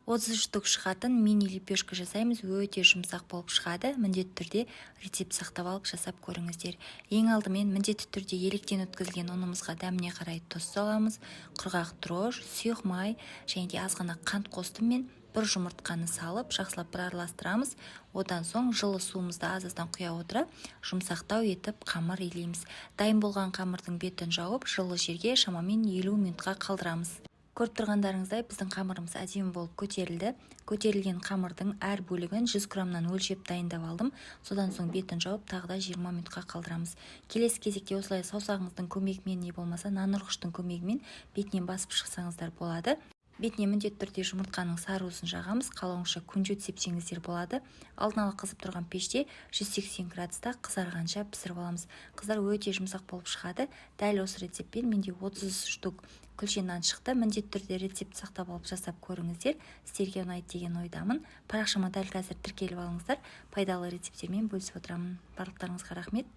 30 штук шығатын мини лепешка жасаймыз, өте жұмсақ болып шығады. Міндетті түрде рецепт сақтап алып жасап көріңіздер. Ең алдымен міндетті түрде електен өткізілген ұнымызға дәміне қарай тұз саламыз, құрғақ дрожж, сұйық май және де аз ғана қант қостым мен. Бір жұмыртқаны салып, жақсылап бір араластырамыз. Одан соң жылы суымызды аз-аздан құя отыра, жұмсақтау етіп қамыр илейміз. Дайын болған қамырдың бетін жауып, жылы жерге шамамен 50 минутқа қалдырамыз. Көріп тұрғандарыңыздай біздің қамырымыз әдемі болып көтерілді. Көтерілген қамырдың әр бөлігін 100 граммнан өлшеп дайындап алдым. Содан соң бетін жауып тағы да 20 минутқа қалдырамыз. Келесі кезекте осылай саусағыңыздың көмегімен не болмаса нанұрғыштың көмегімен бетінен басып шықсаңыздар болады. Бетіне міндетті түрде жұмыртқаның сары уысын жағамыз, қалауынша күнжет сепсеңіздер болады. Алдын ала қызып тұрған пеште 180 градуста қызарғанша пісіріп аламыз. Қыздар өте жұмсақ болып шығады. Дәл осы рецептпен менде 30 штук күлше нан шықты. Міндетті түрде рецепт сақтап алып жасап көріңіздер. Сіздерге ұнайды деген ойдамын. Парақшама дәл қазір тіркеліп алыңыздар. Пайдалы рецептермен бөлісіп отырамын. Барлықтарыңызға рахмет.